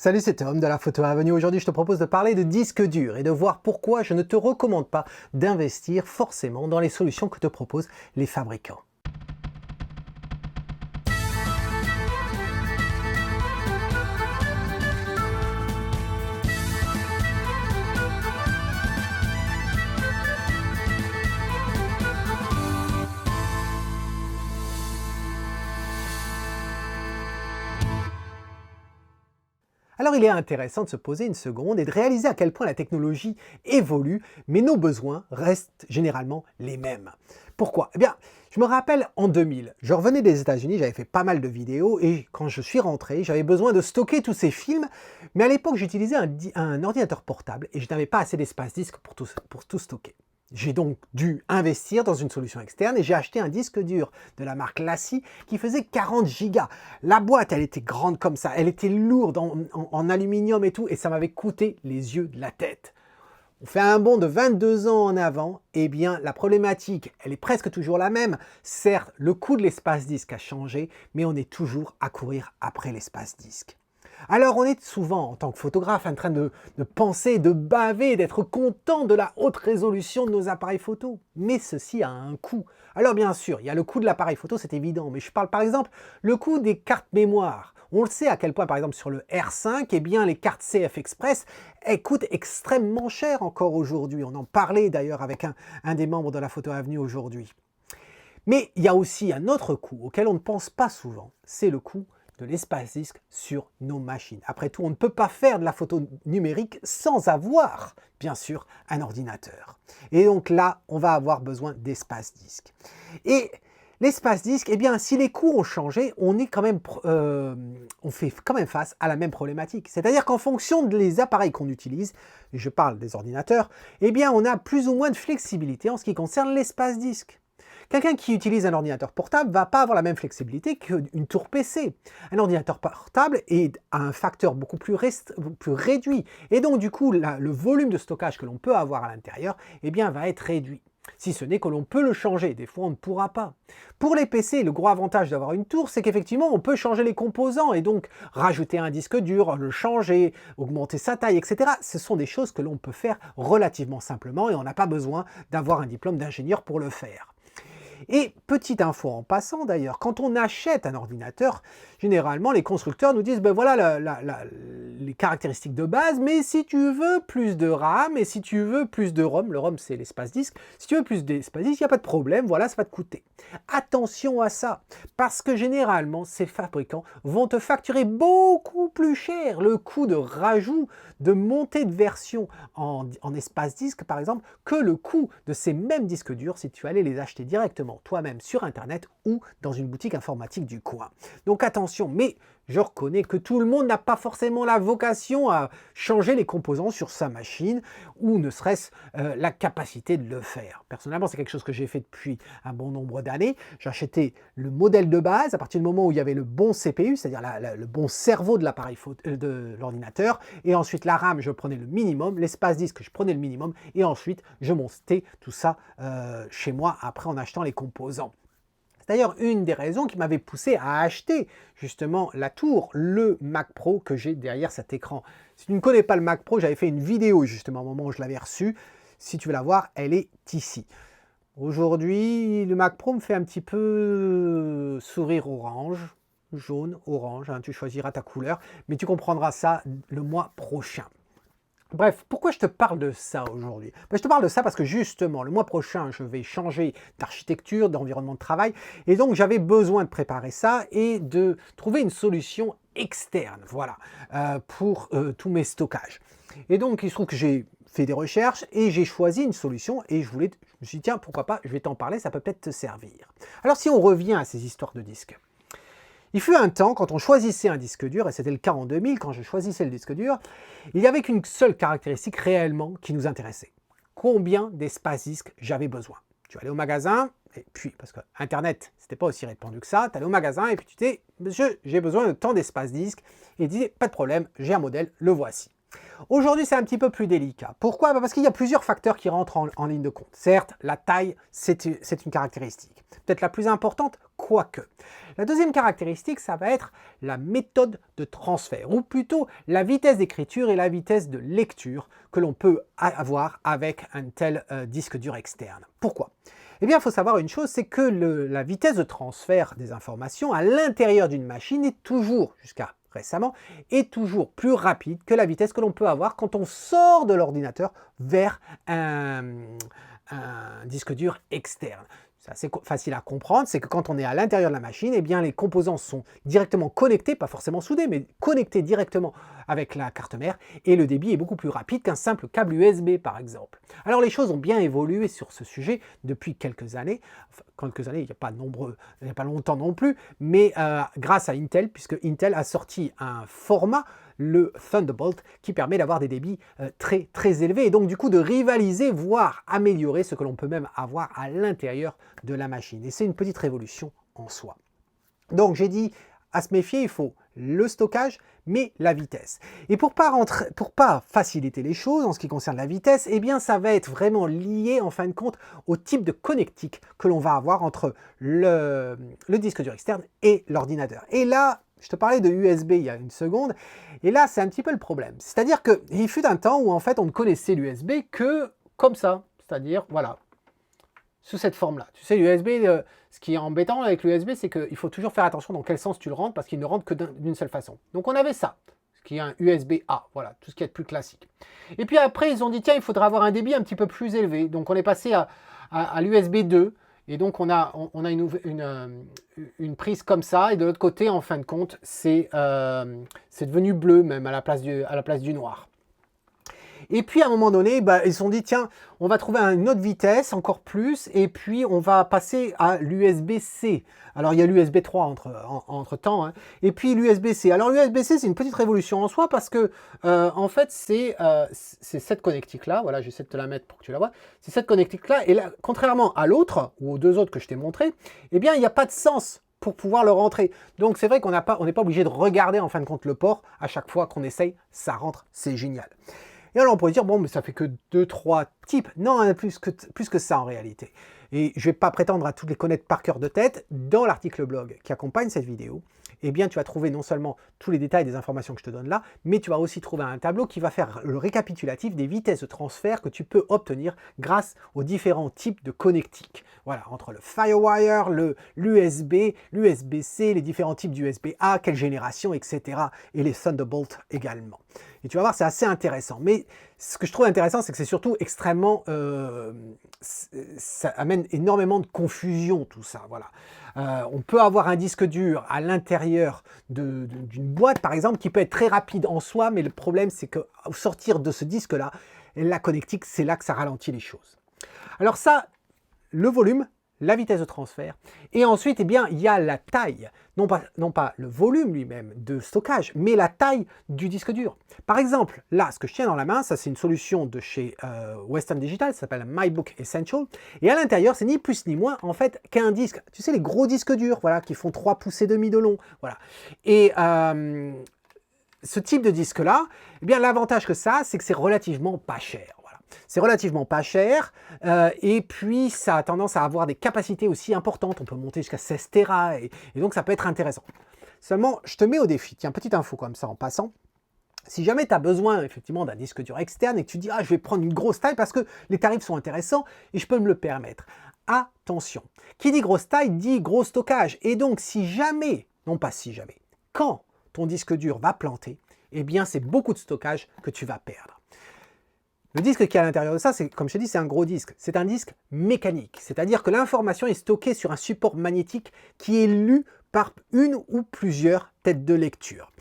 Salut, c'est Tom de la Photo Avenue. Aujourd'hui, je te propose de parler de disques durs et de voir pourquoi je ne te recommande pas d'investir forcément dans les solutions que te proposent les fabricants. Alors il est intéressant de se poser une seconde et de réaliser à quel point la technologie évolue, mais nos besoins restent généralement les mêmes. Pourquoi? Eh bien, je me rappelle en 2000, je revenais des États-Unis, j'avais fait pas mal de vidéos et quand je suis rentré, j'avais besoin de stocker tous ces films, mais à l'époque j'utilisais un ordinateur portable et je n'avais pas assez d'espace disque pour tout stocker. J'ai donc dû investir dans une solution externe et j'ai acheté un disque dur de la marque LaCie qui faisait 40 gigas. La boîte, elle était grande comme ça, elle était lourde en aluminium et tout, et ça m'avait coûté les yeux de la tête. On fait un bond de 22 ans en avant, eh bien la problématique, elle est presque toujours la même. Certes, le coût de l'espace disque a changé, mais on est toujours à courir après l'espace disque. Alors on est souvent, en tant que photographe, en train de penser, de baver, d'être content de la haute résolution de nos appareils photo. Mais ceci a un coût. Alors bien sûr, il y a le coût de l'appareil photo, c'est évident, mais je parle par exemple le coût des cartes mémoire. On le sait à quel point, par exemple, sur le R5, eh bien, les cartes CF Express, elles coûtent extrêmement cher encore aujourd'hui. On en parlait d'ailleurs avec un des membres de la Photo Avenue aujourd'hui. Mais il y a aussi un autre coût auquel on ne pense pas souvent, c'est le coût de l'espace disque sur nos machines. Après tout, on ne peut pas faire de la photo numérique sans avoir, bien sûr, un ordinateur. Et donc là, on va avoir besoin d'espace disque. Et l'espace disque, eh bien, si les coûts ont changé, on fait quand même face à la même problématique. C'est-à-dire qu'en fonction des appareils qu'on utilise, et je parle des ordinateurs, eh bien, on a plus ou moins de flexibilité en ce qui concerne l'espace disque. Quelqu'un qui utilise un ordinateur portable ne va pas avoir la même flexibilité qu'une tour PC. Un ordinateur portable a un facteur beaucoup plus réduit. Et donc, du coup, le volume de stockage que l'on peut avoir à l'intérieur eh bien, va être réduit. Si ce n'est que l'on peut le changer. Des fois, on ne pourra pas. Pour les PC, le gros avantage d'avoir une tour, c'est qu'effectivement, on peut changer les composants et donc rajouter un disque dur, le changer, augmenter sa taille, etc. Ce sont des choses que l'on peut faire relativement simplement et on n'a pas besoin d'avoir un diplôme d'ingénieur pour le faire. Et petite info en passant d'ailleurs, quand on achète un ordinateur, généralement les constructeurs nous disent ben voilà les caractéristiques de base, mais si tu veux plus de RAM et si tu veux plus de ROM, le ROM c'est l'espace disque, si tu veux plus d'espace disque, il n'y a pas de problème, voilà, ça va te coûter. Attention à ça, parce que généralement ces fabricants vont te facturer beaucoup plus cher le coût de rajout, de montée de version en espace disque par exemple, que le coût de ces mêmes disques durs si tu allais les acheter directement toi-même sur internet ou dans une boutique informatique du coin. Donc attention, mais je reconnais que tout le monde n'a pas forcément la vocation à changer les composants sur sa machine ou ne serait-ce la capacité de le faire. Personnellement, c'est quelque chose que j'ai fait depuis un bon nombre d'années. J'ai acheté le modèle de base à partir du moment où il y avait le bon CPU, c'est-à-dire le bon cerveau de l'appareil de l'ordinateur, et ensuite la RAM, je prenais le minimum, l'espace disque, je prenais le minimum, et ensuite je montais tout ça chez moi après en achetant les composants. C'est d'ailleurs une des raisons qui m'avait poussé à acheter justement la tour, le Mac Pro que j'ai derrière cet écran. Si tu ne connais pas le Mac Pro, j'avais fait une vidéo justement au moment où je l'avais reçu. Si tu veux la voir, elle est ici. Aujourd'hui, le Mac Pro me fait un petit peu sourire orange, jaune, orange, hein, tu choisiras ta couleur, mais tu comprendras ça le mois prochain. Bref, pourquoi je te parle de ça aujourd'hui? Je te parle de ça parce que justement, le mois prochain, je vais changer d'architecture, d'environnement de travail, et donc j'avais besoin de préparer ça et de trouver une solution externe, voilà, pour tous mes stockages. Et donc, il se trouve que j'ai fait des recherches et j'ai choisi une solution et je me suis dit, tiens, pourquoi pas, je vais t'en parler, ça peut peut-être te servir. Alors, si on revient à ces histoires de disques, il fut un temps, quand on choisissait un disque dur, et c'était le cas en 2000, quand je choisissais le disque dur, il n'y avait qu'une seule caractéristique réellement qui nous intéressait. Combien d'espace disque j'avais besoin? Tu allais au magasin, et puis, parce que Internet, c'était pas aussi répandu que ça, tu allais au magasin et puis tu dis, monsieur, j'ai besoin de tant d'espace disque, et il disait, pas de problème, j'ai un modèle, le voici. Aujourd'hui, c'est un petit peu plus délicat. Pourquoi? Parce qu'il y a plusieurs facteurs qui rentrent en ligne de compte. Certes, la taille, c'est une caractéristique. Peut-être la plus importante, quoique. La deuxième caractéristique, ça va être la méthode de transfert, ou plutôt la vitesse d'écriture et la vitesse de lecture que l'on peut avoir avec un tel disque dur externe. Pourquoi? Eh bien, il faut savoir une chose, c'est que la vitesse de transfert des informations à l'intérieur d'une machine est toujours, jusqu'à récemment, est toujours plus rapide que la vitesse que l'on peut avoir quand on sort de l'ordinateur vers un disque dur externe. C'est assez facile à comprendre, c'est que quand on est à l'intérieur de la machine, eh bien les composants sont directement connectés, pas forcément soudés, mais connectés directement avec la carte mère, et le débit est beaucoup plus rapide qu'un simple câble USB par exemple. Alors les choses ont bien évolué sur ce sujet depuis quelques années, il n'y a pas il n'y a pas longtemps non plus, mais grâce à Intel, puisque Intel a sorti un format, le Thunderbolt, qui permet d'avoir des débits très très élevés et donc du coup de rivaliser, voire améliorer ce que l'on peut même avoir à l'intérieur de la machine. Et c'est une petite révolution en soi. Donc j'ai dit, à se méfier, il faut le stockage, mais la vitesse. Et pour pas faciliter les choses en ce qui concerne la vitesse, eh bien ça va être vraiment lié en fin de compte au type de connectique que l'on va avoir entre le disque dur externe et l'ordinateur. Et là, je te parlais de USB il y a une seconde, et là c'est un petit peu le problème. C'est-à-dire qu'il fut un temps où en fait on ne connaissait l'USB que comme ça, c'est-à-dire voilà, sous cette forme-là. Tu sais, l'USB, ce qui est embêtant avec l'USB, c'est qu'il faut toujours faire attention dans quel sens tu le rentres, parce qu'il ne rentre que d'une seule façon. Donc on avait ça, ce qui est un USB-A, voilà, tout ce qui est plus classique. Et puis après, ils ont dit, tiens, il faudra avoir un débit un petit peu plus élevé. Donc on est passé à l'USB 2, et donc on a une prise comme ça, et de l'autre côté, en fin de compte, c'est devenu bleu même à la place du noir. Et puis à un moment donné, ils se sont dit, tiens, on va trouver une autre vitesse, encore plus, et puis on va passer à l'USB-C. Alors il y a l'USB 3 entre temps, hein. Et puis l'USB-C. Alors l'USB-C, c'est une petite révolution en soi, parce que en fait, c'est cette connectique-là, voilà, j'essaie de te la mettre pour que tu la vois, c'est cette connectique-là, et là, contrairement à l'autre, ou aux deux autres que je t'ai montré, eh bien, il n'y a pas de sens pour pouvoir le rentrer. Donc c'est vrai qu'on n'est pas obligé de regarder en fin de compte le port à chaque fois qu'on essaye, ça rentre, c'est génial. Et alors on pourrait dire, bon, mais ça fait que 2-3 types. Non, il y en a plus que ça en réalité. Et je ne vais pas prétendre à tous les connaître par cœur de tête. Dans l'article blog qui accompagne cette vidéo, eh bien, tu vas trouver non seulement tous les détails des informations que je te donne là, mais tu vas aussi trouver un tableau qui va faire le récapitulatif des vitesses de transfert que tu peux obtenir grâce aux différents types de connectiques. Voilà, entre le Firewire, l'USB, l'USB-C, les différents types d'USB-A, quelle génération, etc. Et les Thunderbolt également. Et tu vas voir, c'est assez intéressant. Mais ce que je trouve intéressant, c'est que c'est surtout extrêmement... ça amène énormément de confusion, tout ça. Voilà. On peut avoir un disque dur à l'intérieur d'une boîte, par exemple, qui peut être très rapide en soi, mais le problème, c'est qu'au sortir de ce disque-là, la connectique, c'est là que ça ralentit les choses. Alors ça, le volume, la vitesse de transfert, et ensuite, eh bien, il y a la taille, non pas le volume lui-même de stockage, mais la taille du disque dur. Par exemple, là, ce que je tiens dans la main, ça c'est une solution de chez Western Digital, ça s'appelle MyBook Essential, et à l'intérieur, c'est ni plus ni moins, en fait, qu'un disque. Tu sais, les gros disques durs, voilà, qui font 3,5 pouces de long, voilà. Et ce type de disque-là, eh bien, l'avantage que ça, c'est que c'est relativement pas cher. C'est relativement pas cher, et puis ça a tendance à avoir des capacités aussi importantes. On peut monter jusqu'à 16 Tera, et donc ça peut être intéressant. Seulement, je te mets au défi, tiens, petite info comme ça en passant. Si jamais tu as besoin effectivement d'un disque dur externe et que tu dis « Ah, je vais prendre une grosse taille parce que les tarifs sont intéressants et je peux me le permettre », attention, qui dit grosse taille dit gros stockage. Et donc, si jamais, non pas si jamais, quand ton disque dur va planter, eh bien, c'est beaucoup de stockage que tu vas perdre. Le disque qui est à l'intérieur de ça, comme je t'ai dit, c'est un gros disque. C'est un disque mécanique, c'est-à-dire que l'information est stockée sur un support magnétique qui est lu par une ou plusieurs têtes de lecture.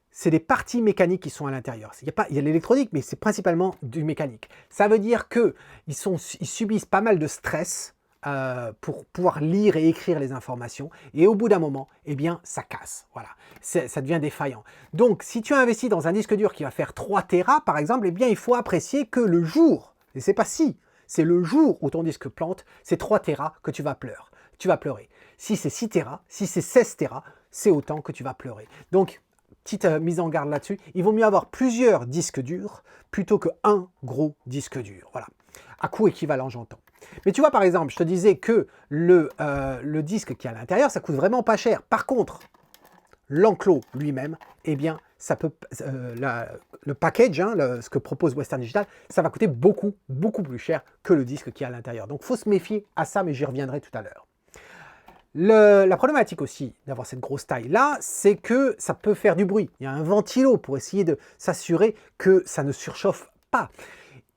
C'est des parties mécaniques qui sont à l'intérieur. Il y a l'électronique, mais c'est principalement du mécanique. Ça veut dire qu'ils subissent pas mal de stress pour pouvoir lire et écrire les informations, et au bout d'un moment, eh bien, ça casse, voilà, ça devient défaillant. Donc, si tu investis dans un disque dur qui va faire 3 Tera, par exemple, eh bien, il faut apprécier que le jour, et c'est pas si, c'est le jour où ton disque plante, c'est 3 Tera que tu vas pleurer. Si c'est 6 Tera, si c'est 16 Tera, c'est autant que tu vas pleurer. Donc, petite mise en garde là-dessus, il vaut mieux avoir plusieurs disques durs plutôt qu'un gros disque dur. Voilà, à coût équivalent, j'entends. Mais tu vois, par exemple, je te disais que le disque qui est à l'intérieur, ça coûte vraiment pas cher. Par contre, l'enclos lui-même, eh bien, ça peut, le package, hein, ce que propose Western Digital, ça va coûter beaucoup, beaucoup plus cher que le disque qui est à l'intérieur. Donc, il faut se méfier à ça, mais j'y reviendrai tout à l'heure. La problématique aussi d'avoir cette grosse taille-là, c'est que ça peut faire du bruit. Il y a un ventilo pour essayer de s'assurer que ça ne surchauffe pas.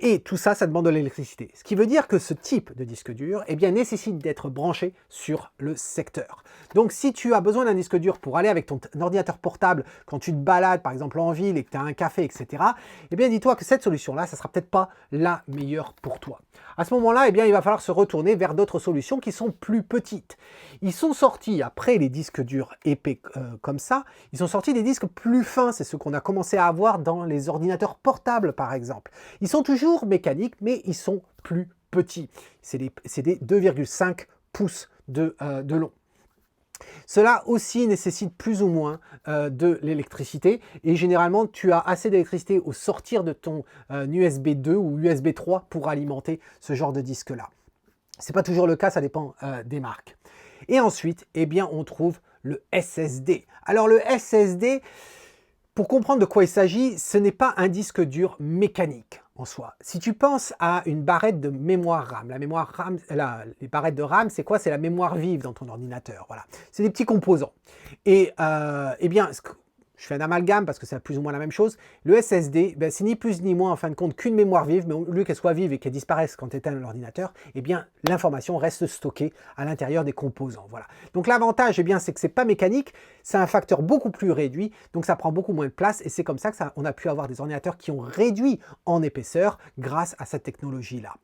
Et tout ça, ça demande de l'électricité. Ce qui veut dire que ce type de disque dur, eh bien, nécessite d'être branché sur le secteur. Donc, si tu as besoin d'un disque dur pour aller avec ton ordinateur portable, quand tu te balades, par exemple, en ville et que tu as un café, etc., eh bien, dis-toi que cette solution-là, ça ne sera peut-être pas la meilleure pour toi. À ce moment-là, eh bien, il va falloir se retourner vers d'autres solutions qui sont plus petites. Ils sont sortis, après les disques durs épais comme ça, ils sont sortis des disques plus fins. C'est ce qu'on a commencé à avoir dans les ordinateurs portables, par exemple. Ils sont toujours mécaniques, mais ils sont plus petits. C'est des 2,5 pouces de long. Cela aussi nécessite plus ou moins de l'électricité et généralement tu as assez d'électricité au sortir de ton USB 2 ou USB 3 pour alimenter ce genre de disque là. Ce n'est pas toujours le cas, ça dépend des marques. Et ensuite, eh bien, on trouve le SSD. Alors le SSD, pour comprendre de quoi il s'agit, ce n'est pas un disque dur mécanique en soi. Si tu penses à une barrette de mémoire RAM, la mémoire RAM, les barrettes de RAM, c'est quoi? C'est la mémoire vive dans ton ordinateur. Voilà, c'est des petits composants. Et eh bien, je fais un amalgame parce que c'est plus ou moins la même chose. Le SSD, ben, c'est ni plus ni moins en fin de compte qu'une mémoire vive, mais au lieu qu'elle soit vive et qu'elle disparaisse quand tu éteins l'ordinateur, eh bien l'information reste stockée à l'intérieur des composants. Voilà. Donc l'avantage, eh bien, c'est que c'est pas mécanique, c'est un facteur beaucoup plus réduit, donc ça prend beaucoup moins de place et c'est comme ça qu'on a pu avoir des ordinateurs qui ont réduit en épaisseur grâce à cette technologie-là.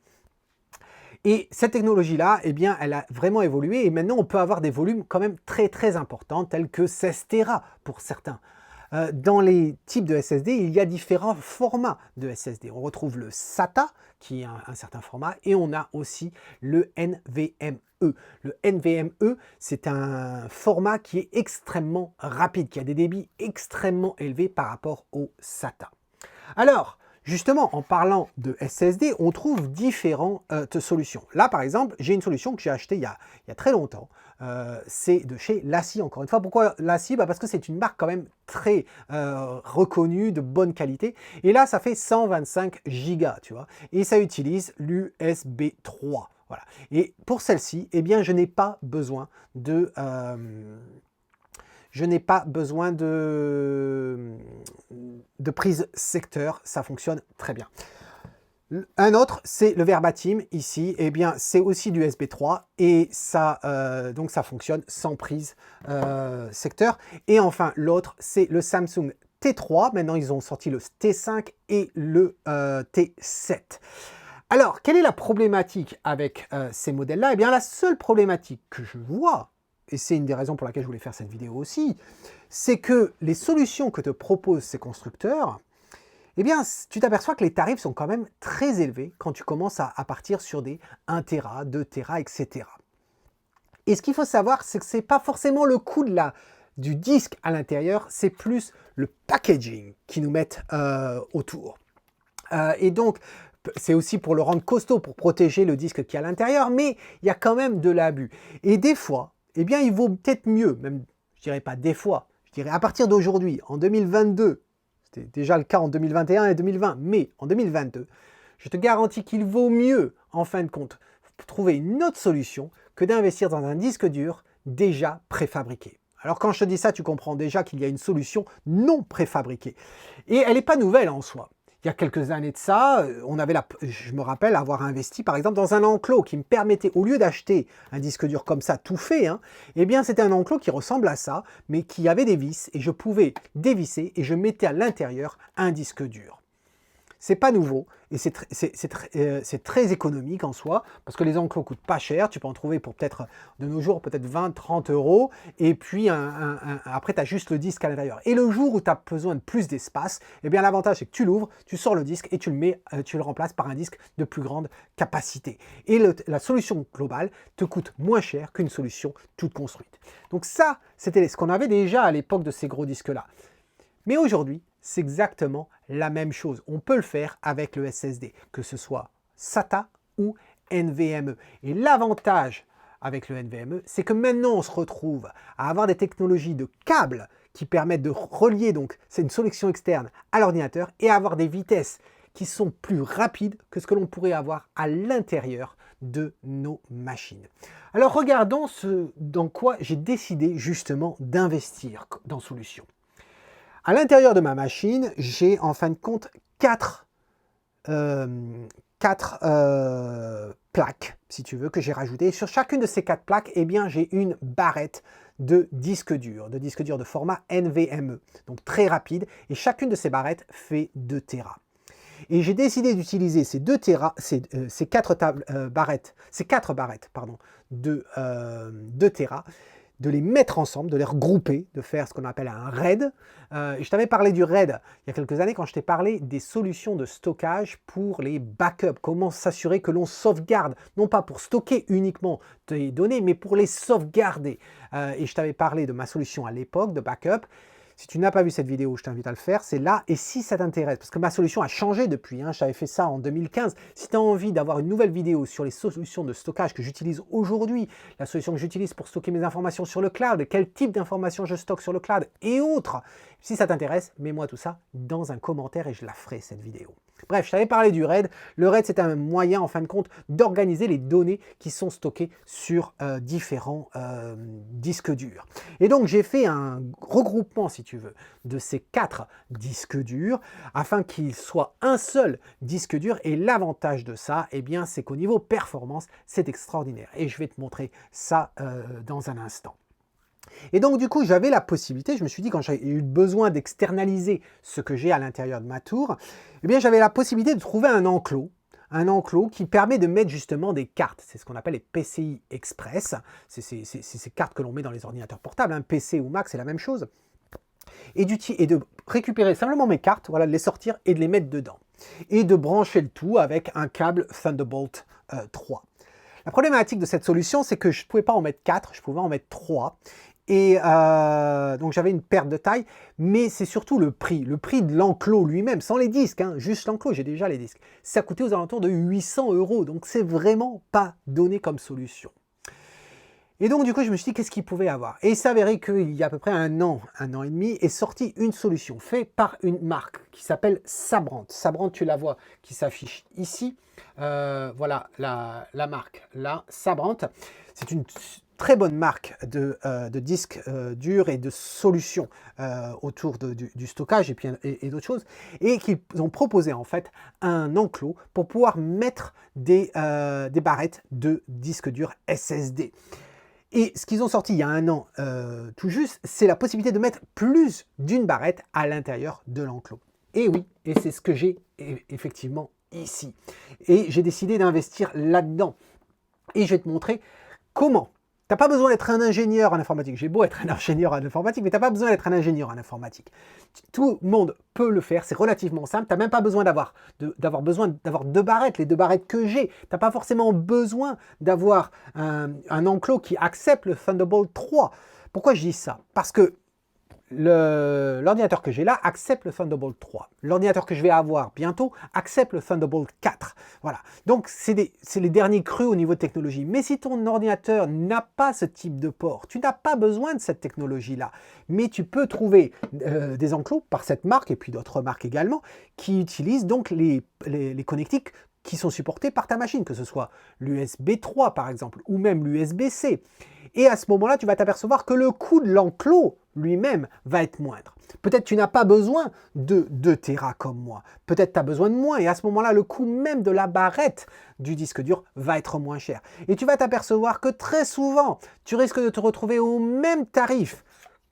Et cette technologie-là, eh bien, elle a vraiment évolué et maintenant on peut avoir des volumes quand même très très importants, tels que 16 Tera pour certains. Dans les types de SSD, il y a différents formats de SSD. On retrouve le SATA, qui est un certain format, et on a aussi le NVMe. Le NVMe, c'est un format qui est extrêmement rapide, qui a des débits extrêmement élevés par rapport au SATA. Alors, justement, en parlant de SSD, on trouve différentes solutions. Là, par exemple, j'ai une solution que j'ai achetée il y a très longtemps. C'est de chez LaCie, encore une fois. Pourquoi LaCie? Parce que c'est une marque quand même très reconnue, de bonne qualité. Et là, ça fait 125 gigas, tu vois. Et ça utilise l'USB 3. Voilà. Et pour celle-ci, eh bien, je n'ai pas besoin de... prise secteur, ça fonctionne très bien. Un autre, c'est le Verbatim, ici, eh bien, c'est aussi du USB 3, et ça, donc ça fonctionne sans prise secteur. Et enfin, l'autre, c'est le Samsung T3, maintenant ils ont sorti le T5 et le T7. Alors, quelle est la problématique avec ces modèles-là? Eh bien, la seule problématique que je vois, et c'est une des raisons pour laquelle je voulais faire cette vidéo aussi, c'est que les solutions que te proposent ces constructeurs, eh bien, tu t'aperçois que les tarifs sont quand même très élevés quand tu commences à partir sur des 1 Tera, 2 Tera, etc. Et ce qu'il faut savoir, c'est que ce n'est pas forcément le coût du disque à l'intérieur, c'est plus le packaging qui nous mettent autour. Et donc, c'est aussi pour le rendre costaud, pour protéger le disque qui est à l'intérieur, mais il y a quand même de l'abus. Et des fois, eh bien, il vaut peut-être mieux, même, je dirais pas des fois, je dirais à partir d'aujourd'hui, en 2022, c'était déjà le cas en 2021 et 2020, mais en 2022, je te garantis qu'il vaut mieux, en fin de compte, trouver une autre solution que d'investir dans un disque dur déjà préfabriqué. Alors quand je te dis ça, tu comprends déjà qu'il y a une solution non préfabriquée. Et elle n'est pas nouvelle en soi. Il y a quelques années de ça, je me rappelle avoir investi par exemple dans un enclos qui me permettait, au lieu d'acheter un disque dur comme ça tout fait, eh bien c'était un enclos qui ressemble à ça, mais qui avait des vis et je pouvais dévisser et je mettais à l'intérieur un disque dur. C'est pas nouveau et c'est très économique en soi parce que les enclos coûtent pas cher. Tu peux en trouver pour peut-être de nos jours peut-être 20-30 € et puis après tu as juste le disque à l'intérieur. Et le jour où tu as besoin de plus d'espace, eh bien l'avantage c'est que tu l'ouvres, tu sors le disque et tu le remplaces par un disque de plus grande capacité. Et la solution globale te coûte moins cher qu'une solution toute construite. Donc ça, c'était ce qu'on avait déjà à l'époque de ces gros disques-là. Mais aujourd'hui, c'est exactement la même chose. On peut le faire avec le SSD, que ce soit SATA ou NVMe. Et l'avantage avec le NVMe, c'est que maintenant on se retrouve à avoir des technologies de câbles qui permettent de relier, donc c'est une solution externe à l'ordinateur, et avoir des vitesses qui sont plus rapides que ce que l'on pourrait avoir à l'intérieur de nos machines. Alors regardons dans quoi j'ai décidé justement d'investir dans Solutions. À l'intérieur de ma machine, j'ai en fin de compte quatre plaques, si tu veux, que j'ai rajoutées. Et sur chacune de ces 4 plaques, eh bien, j'ai une barrette de disque dur de format NVMe, donc très rapide. Et chacune de ces barrettes fait 2 Tera. Et j'ai décidé d'utiliser ces 4 barrettes de 2 Tera, de les mettre ensemble, de les regrouper, de faire ce qu'on appelle un RAID. Je t'avais parlé du RAID il y a quelques années quand je t'ai parlé des solutions de stockage pour les backups. Comment s'assurer que l'on sauvegarde, non pas pour stocker uniquement tes données, mais pour les sauvegarder. Et je t'avais parlé de ma solution à l'époque de backup. Si tu n'as pas vu cette vidéo, je t'invite à le faire, c'est là. Et si ça t'intéresse, parce que ma solution a changé depuis, j'avais fait ça en 2015. Si tu as envie d'avoir une nouvelle vidéo sur les solutions de stockage que j'utilise aujourd'hui, la solution que j'utilise pour stocker mes informations sur le cloud, quel type d'informations je stocke sur le cloud et autres, si ça t'intéresse, mets-moi tout ça dans un commentaire et je la ferai cette vidéo. Bref, je t'avais parlé du RAID. Le RAID, c'est un moyen, en fin de compte, d'organiser les données qui sont stockées sur différents disques durs. Et donc, j'ai fait un regroupement, si tu veux, de ces 4 disques durs afin qu'il soit un seul disque dur. Et l'avantage de ça, eh bien, c'est qu'au niveau performance, c'est extraordinaire. Et je vais te montrer ça dans un instant. Et donc du coup, j'avais la possibilité, je me suis dit quand j'ai eu besoin d'externaliser ce que j'ai à l'intérieur de ma tour, eh bien j'avais la possibilité de trouver un enclos qui permet de mettre justement des cartes. C'est ce qu'on appelle les PCI Express. C'est ces cartes que l'on met dans les ordinateurs portables, PC ou Mac, c'est la même chose. Et de récupérer simplement mes cartes, voilà, de les sortir et de les mettre dedans. Et de brancher le tout avec un câble Thunderbolt 3. La problématique de cette solution, c'est que je ne pouvais pas en mettre 4, je pouvais en mettre 3. Et donc j'avais une perte de taille, mais c'est surtout le prix de l'enclos lui-même, sans les disques, juste l'enclos, j'ai déjà les disques. Ça coûtait aux alentours de 800 €, donc c'est vraiment pas donné comme solution. Et donc du coup, je me suis dit, qu'est-ce qu'il pouvait avoir? Et il s'avérait qu'il y a à peu près un an et demi, est sortie une solution faite par une marque qui s'appelle Sabrent. Sabrent, tu la vois, qui s'affiche ici. Voilà la marque, là, Sabrent. C'est une très bonne marque de disques durs et de solutions autour du stockage et d'autres choses, et qui ont proposé en fait un enclos pour pouvoir mettre des barrettes de disques durs SSD. Et ce qu'ils ont sorti il y a un an tout juste, c'est la possibilité de mettre plus d'une barrette à l'intérieur de l'enclos. Et oui, et c'est ce que j'ai effectivement ici. Et j'ai décidé d'investir là-dedans. Et je vais te montrer comment. Tu n'as pas besoin d'être un ingénieur en informatique. J'ai beau être un ingénieur en informatique, mais tu n'as pas besoin d'être un ingénieur en informatique. Tout le monde peut le faire, c'est relativement simple. Tu n'as même pas besoin d'avoir 2 barrettes, les 2 barrettes que j'ai. Tu n'as pas forcément besoin d'avoir un enclos qui accepte le Thunderbolt 3. Pourquoi je dis ça? Parce que l'ordinateur que j'ai là accepte le Thunderbolt 3. L'ordinateur que je vais avoir bientôt accepte le Thunderbolt 4. Voilà. Donc, c'est les derniers crus au niveau de technologie. Mais si ton ordinateur n'a pas ce type de port, tu n'as pas besoin de cette technologie-là. Mais tu peux trouver des enclos par cette marque et puis d'autres marques également qui utilisent donc les connectiques qui sont supportés par ta machine, que ce soit l'USB 3 par exemple, ou même l'USB-C. Et à ce moment-là, tu vas t'apercevoir que le coût de l'enclos lui-même va être moindre. Peut-être tu n'as pas besoin de 2 Tera comme moi. Peut-être tu as besoin de moins. Et à ce moment-là, le coût même de la barrette du disque dur va être moins cher. Et tu vas t'apercevoir que très souvent, tu risques de te retrouver au même tarif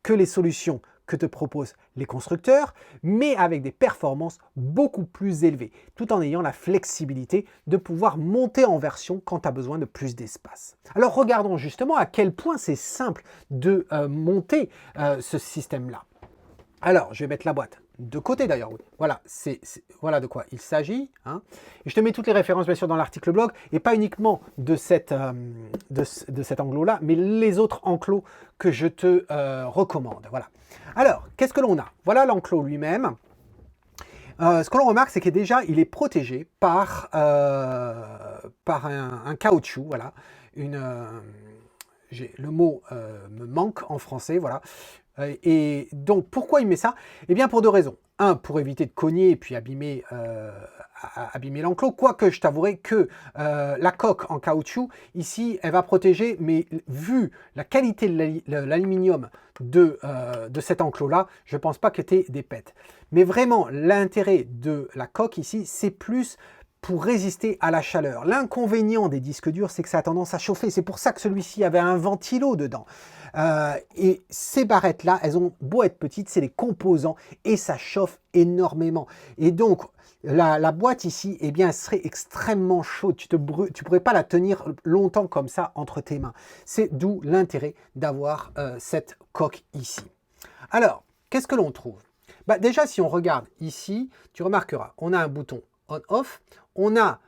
que les solutions que te proposent les constructeurs, mais avec des performances beaucoup plus élevées, tout en ayant la flexibilité de pouvoir monter en version quand tu as besoin de plus d'espace. Alors regardons justement à quel point c'est simple de monter ce système-là. Alors, je vais mettre la boîte de côté d'ailleurs. Voilà, voilà de quoi il s'agit. Hein. Et je te mets toutes les références bien sûr dans l'article blog, et pas uniquement de cet enclos-là, mais les autres enclos que je te recommande. Voilà. Alors, qu'est-ce que l'on a? Voilà l'enclos lui-même. Ce que l'on remarque, c'est que déjà, il est protégé par un caoutchouc, voilà. Le mot me manque en français, voilà. Et donc, pourquoi il met ça? Eh bien, pour deux raisons. Un, pour éviter de cogner et puis abîmer l'enclos, quoique je t'avouerai que la coque en caoutchouc, ici, elle va protéger, mais vu la qualité de l'aluminium de cet enclos-là, je ne pense pas que tu aies des pètes. Mais vraiment, l'intérêt de la coque ici, c'est plus pour résister à la chaleur. L'inconvénient des disques durs, c'est que ça a tendance à chauffer. C'est pour ça que celui-ci avait un ventilo dedans. Et ces barrettes-là, elles ont beau être petites, c'est les composants et ça chauffe énormément. Et donc, la boîte ici, eh bien, elle serait extrêmement chaude. Tu ne pourrais pas la tenir longtemps comme ça entre tes mains. C'est d'où l'intérêt d'avoir cette coque ici. Alors, qu'est-ce que l'on trouve? Bah, déjà, si on regarde ici, tu remarqueras, on a un bouton on-off, on a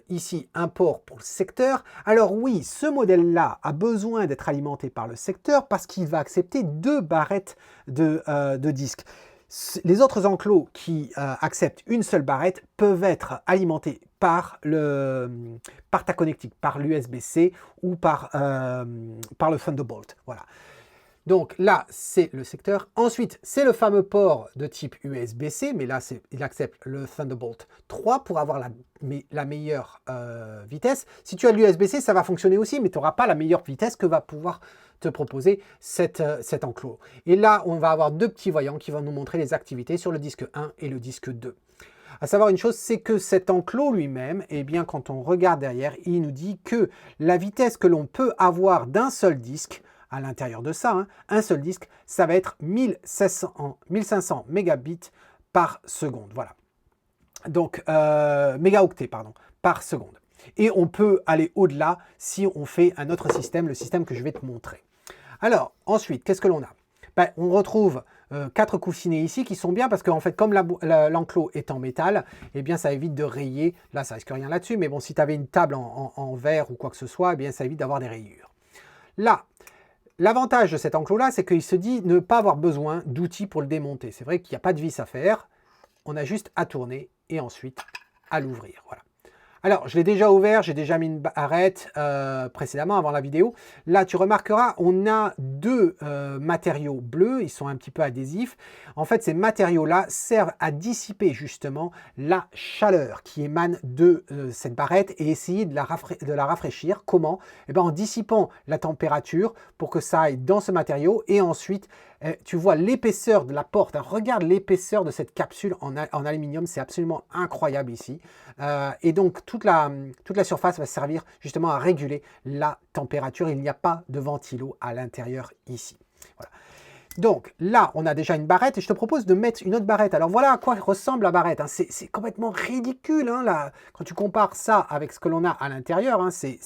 ici un port pour le secteur. Alors oui, ce modèle-là a besoin d'être alimenté par le secteur parce qu'il va accepter 2 barrettes de disques. Les autres enclos qui acceptent une seule barrette peuvent être alimentés par ta connectique, par l'USB-C ou par le Thunderbolt. Voilà. Donc là, c'est le secteur. Ensuite, c'est le fameux port de type USB-C, mais là, il accepte le Thunderbolt 3 pour avoir la meilleure vitesse. Si tu as l'USB-C, ça va fonctionner aussi, mais tu n'auras pas la meilleure vitesse que va pouvoir te proposer cet enclos. Et là, on va avoir 2 petits voyants qui vont nous montrer les activités sur le disque 1 et le disque 2. À savoir une chose, c'est que cet enclos lui-même, eh bien, quand on regarde derrière, il nous dit que la vitesse que l'on peut avoir d'un seul disque, à l'intérieur de ça, hein, un seul disque, ça va être 1500 mégabits par seconde. Voilà. Donc, mégaoctets, pardon, par seconde. Et on peut aller au-delà si on fait un autre système, le système que je vais te montrer. Alors, ensuite, qu'est-ce que l'on a? Ben, on retrouve 4 coussinets ici qui sont bien parce qu'en fait, comme l'enclos est en métal, eh bien, ça évite de rayer. Là, ça risque rien là-dessus, mais bon, si tu avais une table en verre ou quoi que ce soit, eh bien, ça évite d'avoir des rayures. Là, l'avantage de cet enclos-là, c'est qu'il se dit ne pas avoir besoin d'outils pour le démonter. C'est vrai qu'il n'y a pas de vis à faire. On a juste à tourner et ensuite à l'ouvrir. Voilà. Alors, je l'ai déjà ouvert, j'ai déjà mis une barrette précédemment, avant la vidéo. Là, tu remarqueras, on a 2 matériaux bleus, ils sont un petit peu adhésifs. En fait, ces matériaux-là servent à dissiper justement la chaleur qui émane de cette barrette et essayer de la rafraîchir. Comment? Eh bien, en dissipant la température pour que ça aille dans ce matériau et ensuite, tu vois l'épaisseur de la porte. Hein. Regarde l'épaisseur de cette capsule en aluminium, c'est absolument incroyable ici. Et donc, toute la surface va servir justement à réguler la température. Il n'y a pas de ventilo à l'intérieur ici. Voilà. Donc là, on a déjà une barrette et je te propose de mettre une autre barrette. Alors voilà à quoi ressemble la barrette. Hein. C'est complètement ridicule. Hein, là. Quand tu compares ça avec ce que l'on a à l'intérieur, hein, c'est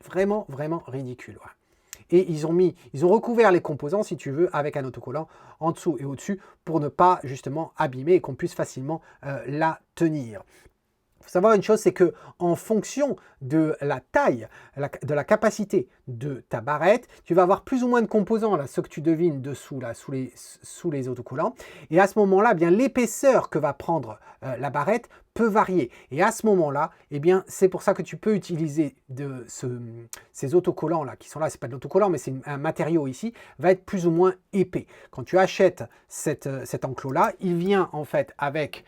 vraiment, vraiment ridicule. Voilà. Et ils ont recouvert les composants, si tu veux, avec un autocollant en dessous et au-dessus pour ne pas justement abîmer et qu'on puisse facilement la tenir. Il faut savoir une chose, c'est que en fonction de la taille, de la capacité de ta barrette, tu vas avoir plus ou moins de composants, là, ceux que tu devines dessous, là, sous les autocollants. Et à ce moment-là, bien l'épaisseur que va prendre la barrette peut varier. Et à ce moment-là, eh bien, c'est pour ça que tu peux utiliser ces autocollants là, qui sont là, c'est pas de l'autocollant, mais c'est un matériau ici, va être plus ou moins épais. Quand tu achètes cet enclos-là, il vient en fait avec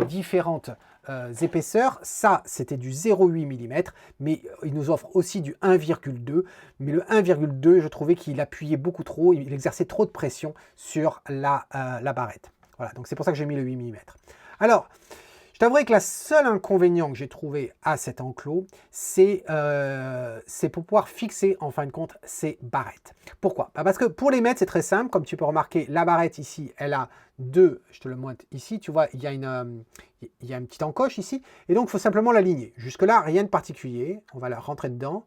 différentes épaisseurs. Ça, c'était du 0,8 mm, mais il nous offre aussi du 1,2. Mais le 1,2, je trouvais qu'il appuyait beaucoup trop, il exerçait trop de pression sur la barrette. Voilà, donc c'est pour ça que j'ai mis le 8 mm. Alors, je t'avouerai que le seul inconvénient que j'ai trouvé à cet enclos, c'est pour pouvoir fixer en fin de compte ces barrettes. Pourquoi? Parce que pour les mettre, c'est très simple. Comme tu peux remarquer, la barrette ici, elle a 2, je te le montre ici, tu vois, il y a une petite encoche ici, et donc il faut simplement l'aligner. Jusque-là, rien de particulier. On va la rentrer dedans.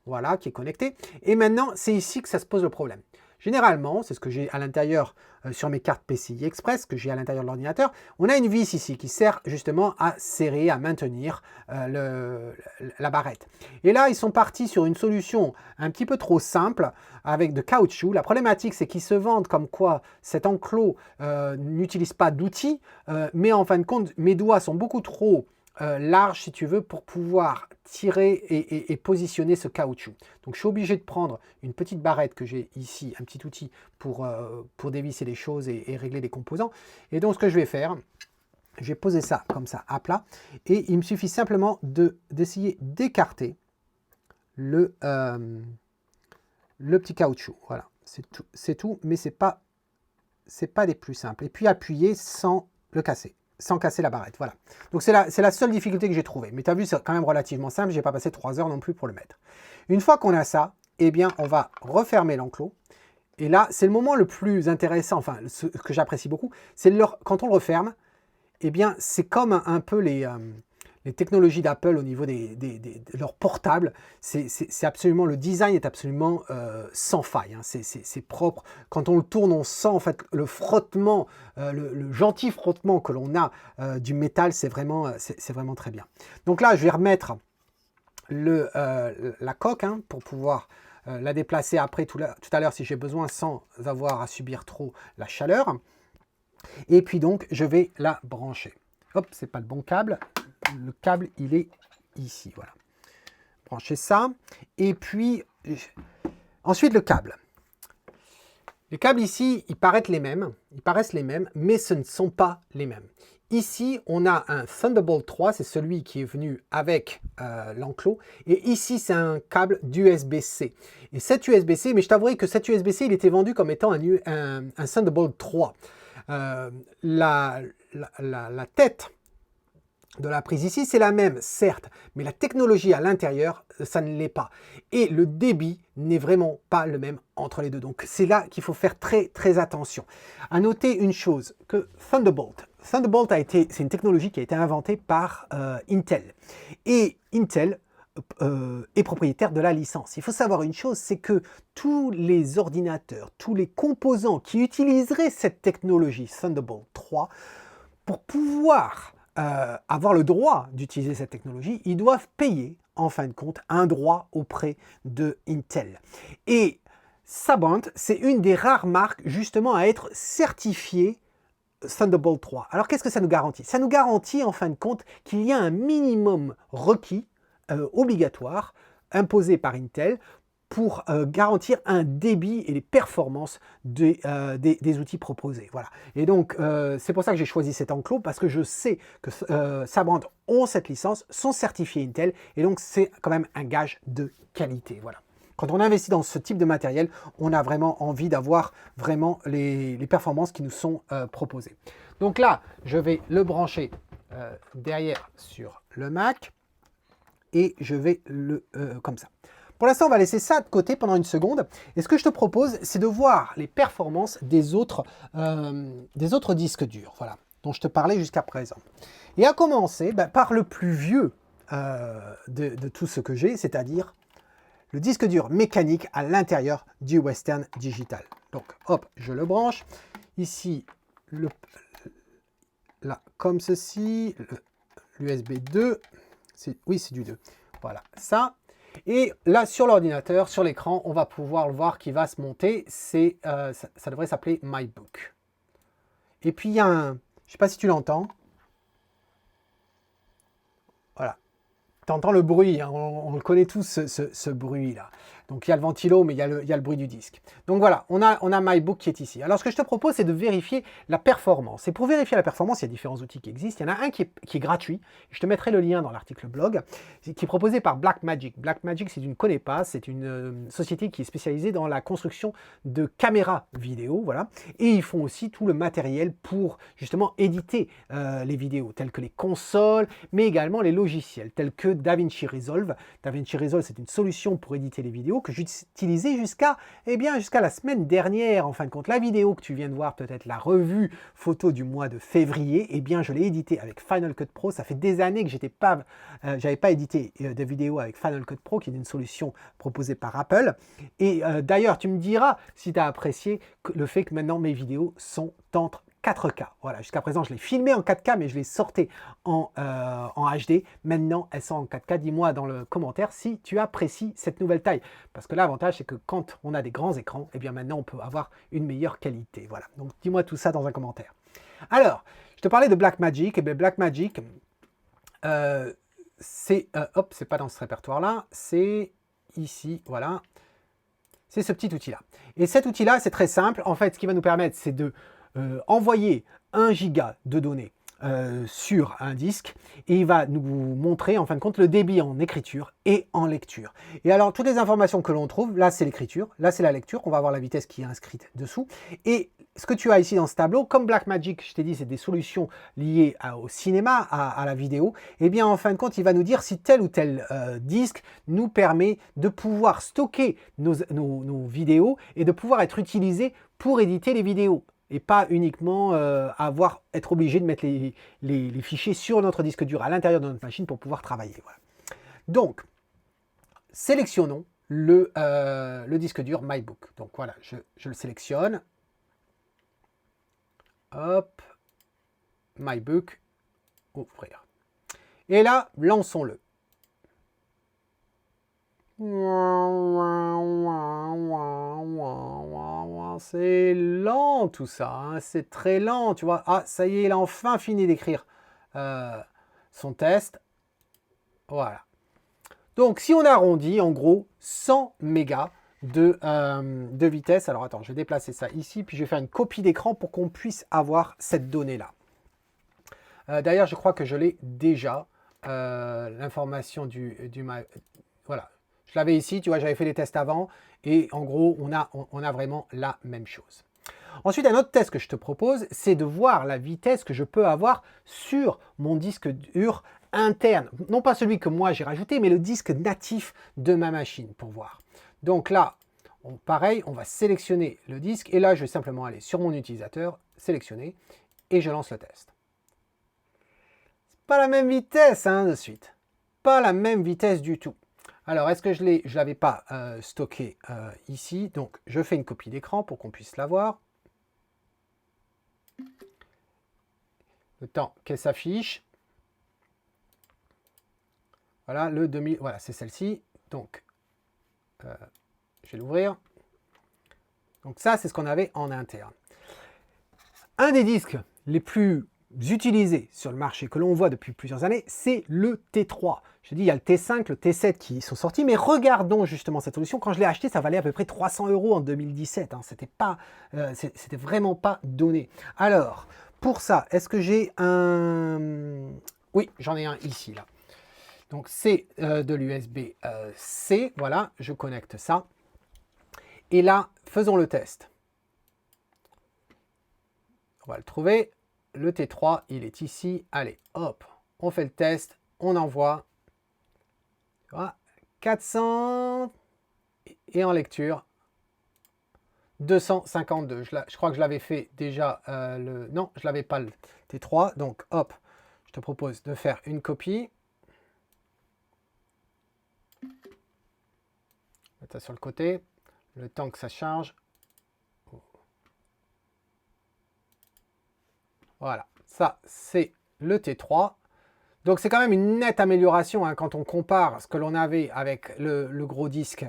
Voilà, qui est connecté. Et maintenant, c'est ici que ça se pose le problème. Généralement, c'est ce que j'ai à l'intérieur sur mes cartes PCI Express, que j'ai à l'intérieur de l'ordinateur, on a une vis ici qui sert justement à serrer, à maintenir la barrette. Et là, ils sont partis sur une solution un petit peu trop simple avec de caoutchouc. La problématique, c'est qu'ils se vendent comme quoi cet enclos n'utilise pas d'outils, mais en fin de compte, mes doigts sont beaucoup trop large, si tu veux, pour pouvoir tirer et positionner ce caoutchouc. Donc je suis obligé de prendre une petite barrette que j'ai ici, un petit outil pour dévisser les choses et régler les composants. Et donc ce que je vais faire, je vais poser ça comme ça à plat, et il me suffit simplement d'essayer d'écarter le petit caoutchouc. Voilà, c'est tout, mais c'est pas des plus simples. Et puis appuyer sans le casser. Sans casser la barrette, voilà. Donc c'est la seule difficulté que j'ai trouvée. Mais tu as vu, c'est quand même relativement simple, j'ai pas passé 3 heures non plus pour le mettre. Une fois qu'on a ça, eh bien, on va refermer l'enclos. Et là, c'est le moment le plus intéressant, enfin, ce que j'apprécie beaucoup, c'est quand on le referme, eh bien, c'est comme un peu les technologies d'Apple au niveau de leurs portables. C'est absolument, le design est absolument sans faille, hein. C'est propre. Quand on le tourne, on sent en fait le frottement, le gentil frottement que l'on a du métal. C'est vraiment très bien. Donc là, je vais remettre la coque, hein, pour pouvoir la déplacer après tout à l'heure si j'ai besoin, sans avoir à subir trop la chaleur. Et puis donc, je vais la brancher. Hop, c'est pas le bon câble. Le câble, il est ici, voilà. Branchez ça. Et puis, ensuite, le câble. Les câbles ici, ils paraissent les mêmes, mais ce ne sont pas les mêmes. Ici, on a un Thunderbolt 3, c'est celui qui est venu avec l'enclos. Et ici, c'est un câble d'USB-C. Et cet USB-C, mais je t'avouerai que cet USB-C, il était vendu comme étant un Thunderbolt 3. La tête de la prise ici, c'est la même, certes, mais la technologie à l'intérieur, ça ne l'est pas. Et le débit n'est vraiment pas le même entre les deux. Donc c'est là qu'il faut faire très très attention. À noter une chose, que Thunderbolt c'est une technologie qui a été inventée par Intel. Et Intel est propriétaire de la licence. Il faut savoir une chose, c'est que tous les ordinateurs, tous les composants qui utiliseraient cette technologie Thunderbolt 3, pour pouvoir avoir le droit d'utiliser cette technologie, ils doivent payer, en fin de compte, un droit auprès de Intel. Et Sabrent, c'est une des rares marques, justement, à être certifiée Thunderbolt 3. Alors, qu'est-ce que ça nous garantit? Ça nous garantit, en fin de compte, qu'il y a un minimum requis, obligatoire, imposé par Intel, pour garantir un débit et les performances des outils proposés. Voilà. Et donc, c'est pour ça que j'ai choisi cet enclos, parce que je sais que Sabrent ont cette licence, sont certifiés Intel, et donc c'est quand même un gage de qualité. Voilà. Quand on investit dans ce type de matériel, on a vraiment envie d'avoir vraiment les performances qui nous sont proposées. Donc là, je vais le brancher derrière sur le Mac, et je vais le comme ça. Pour l'instant, on va laisser ça de côté pendant une seconde. Et ce que je te propose, c'est de voir les performances des autres disques durs, voilà, dont je te parlais jusqu'à présent. Et à commencer par le plus vieux de tout ce que j'ai, c'est-à-dire le disque dur mécanique à l'intérieur du Western Digital. Donc, hop, je le branche. Ici, là, comme ceci, l'USB 2. Oui, c'est du 2. Voilà, ça. Et là, sur l'ordinateur, sur l'écran, on va pouvoir le voir qui va se monter. Ça devrait s'appeler MyBook. Et puis, il y a un... Je ne sais pas si tu l'entends. Voilà. Tu entends le bruit, hein, on le connaît tous, ce bruit-là. Donc il y a le ventilo, mais il y a le bruit du disque. Donc voilà, on a MyBook qui est ici. Alors ce que je te propose, c'est de vérifier la performance. Et pour vérifier la performance, il y a différents outils qui existent. Il y en a un qui est gratuit. Je te mettrai le lien dans l'article blog, qui est proposé par Blackmagic. Blackmagic, si tu ne connais pas, c'est une société qui est spécialisée dans la construction de caméras vidéo. Voilà. Et ils font aussi tout le matériel pour justement éditer les vidéos, telles que les consoles, mais également les logiciels, tels que DaVinci Resolve. DaVinci Resolve, c'est une solution pour éditer les vidéos. vidéo que j'utilisais jusqu'à la semaine dernière. En fin de compte, la vidéo que tu viens de voir, peut-être la revue photo du mois de février, eh bien, je l'ai éditée avec Final Cut Pro. Ça fait des années que j'avais pas édité de vidéo avec Final Cut Pro, qui est une solution proposée par Apple. Et d'ailleurs, tu me diras si tu as apprécié le fait que maintenant mes vidéos sont en 4K. Voilà, jusqu'à présent, je les filmais en 4K, mais je les sortais en HD. Maintenant, elles sont en 4K. Dis-moi dans le commentaire si tu apprécies cette nouvelle taille. Parce que l'avantage, c'est que quand on a des grands écrans, eh bien maintenant, on peut avoir une meilleure qualité. Voilà, donc dis-moi tout ça dans un commentaire. Alors, je te parlais de Blackmagic. Et bien, Blackmagic, c'est pas dans ce répertoire-là, c'est ici, voilà. C'est ce petit outil-là. Et cet outil-là, c'est très simple. En fait, ce qui va nous permettre, c'est de envoyer 1 giga de données sur un disque et il va nous montrer en fin de compte le débit en écriture et en lecture. Et alors toutes les informations que l'on trouve, là c'est l'écriture, là c'est la lecture, on va avoir la vitesse qui est inscrite dessous. Et ce que tu as ici dans ce tableau, comme Blackmagic, je t'ai dit, c'est des solutions liées au cinéma, à la vidéo, et bien en fin de compte, il va nous dire si tel ou tel disque nous permet de pouvoir stocker nos vidéos et de pouvoir être utilisé pour éditer les vidéos. Et pas uniquement être obligé de mettre les fichiers sur notre disque dur à l'intérieur de notre machine pour pouvoir travailler. Voilà. Donc, sélectionnons le disque dur MyBook. Donc voilà, je le sélectionne. Hop, MyBook, ouvrir. Et là, lançons-le. C'est lent tout ça, hein, c'est très lent, tu vois. Ah, ça y est, il a enfin fini d'écrire son test. Voilà. Donc, si on arrondit, en gros, 100 mégas de vitesse. Alors, attends, je vais déplacer ça ici, puis je vais faire une copie d'écran pour qu'on puisse avoir cette donnée-là. D'ailleurs, je crois que je l'ai déjà, l'information voilà. Je l'avais ici, tu vois, j'avais fait les tests avant, et en gros, on a vraiment la même chose. Ensuite, un autre test que je te propose, c'est de voir la vitesse que je peux avoir sur mon disque dur interne. Non pas celui que moi j'ai rajouté, mais le disque natif de ma machine, pour voir. Donc là, pareil, on va sélectionner le disque, et là, je vais simplement aller sur mon utilisateur, sélectionner, et je lance le test. C'est pas la même vitesse, hein, de suite. Pas la même vitesse du tout. Alors, est-ce que je ne l'avais pas stocké ici? Donc, je fais une copie d'écran pour qu'on puisse la voir. Le temps qu'elle s'affiche. Voilà, le 2000, voilà, c'est celle-ci. Donc, je vais l'ouvrir. Donc ça, c'est ce qu'on avait en interne. Un des disques les plus utilisés sur le marché que l'on voit depuis plusieurs années, c'est le T3. Je dis, il y a le T5, le T7 qui sont sortis, mais regardons justement cette solution. Quand je l'ai acheté, ça valait à peu près 300 € en 2017. Hein. C'était vraiment pas donné. Alors, pour ça, est-ce que j'ai un... Oui, j'en ai un ici, là. Donc, c'est de l'USB-C. Voilà, je connecte ça. Et là, faisons le test. On va le trouver. Le T3, il est ici. Allez, hop, on fait le test. On envoie. Voilà, 400 et en lecture 252. Je crois que je l'avais fait déjà non, je l'avais pas le T3. Donc hop, je te propose de faire une copie. Mettre ça sur le côté. Le temps que ça charge. Voilà, ça c'est le T3. Donc c'est quand même une nette amélioration hein, quand on compare ce que l'on avait avec le gros disque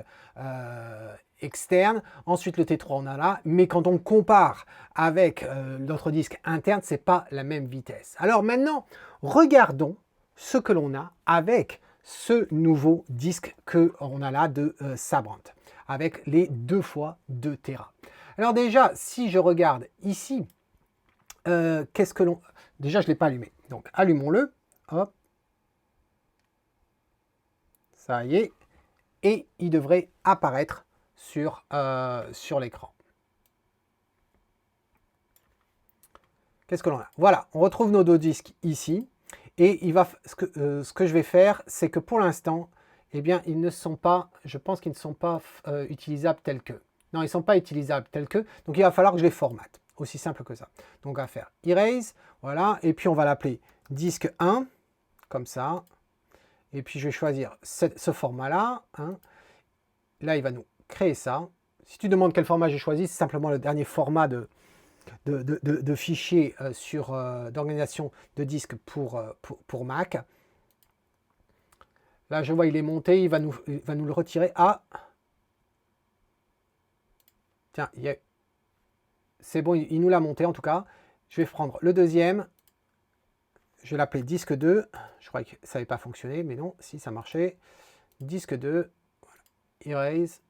externe. Ensuite le T3 on a là, mais quand on compare avec notre disque interne, c'est pas la même vitesse. Alors maintenant, regardons ce que l'on a avec ce nouveau disque que on a là de Sabrent, avec les 2 fois 2 Tera. Alors déjà, si je regarde ici, qu'est-ce que l'on... Déjà, je ne l'ai pas allumé. Donc, allumons-le. Hop. Ça y est. Et il devrait apparaître sur l'écran. Qu'est-ce que l'on a? Voilà, on retrouve nos 2 disques ici. Et ce que je vais faire, c'est que pour l'instant, eh bien, ils ne sont pas, je pense qu'ils ne sont pas utilisables tels que. Non, ils ne sont pas utilisables tels que, donc il va falloir que je les formate. Aussi simple que ça. Donc on va faire erase, voilà, et puis on va l'appeler disque 1, comme ça. Et puis je vais choisir ce format-là. Hein. Là, il va nous créer ça. Si tu demandes quel format j'ai choisi, c'est simplement le dernier format de fichier d'organisation de disques pour Mac. Là, je vois, il est monté, il va nous le retirer. Ah, tiens, c'est bon, il nous l'a monté en tout cas. Je vais prendre le deuxième. Je vais l'appeler disque 2. Je crois que ça n'avait pas fonctionné, mais non, si ça marchait. Disque 2. Voilà. Erase.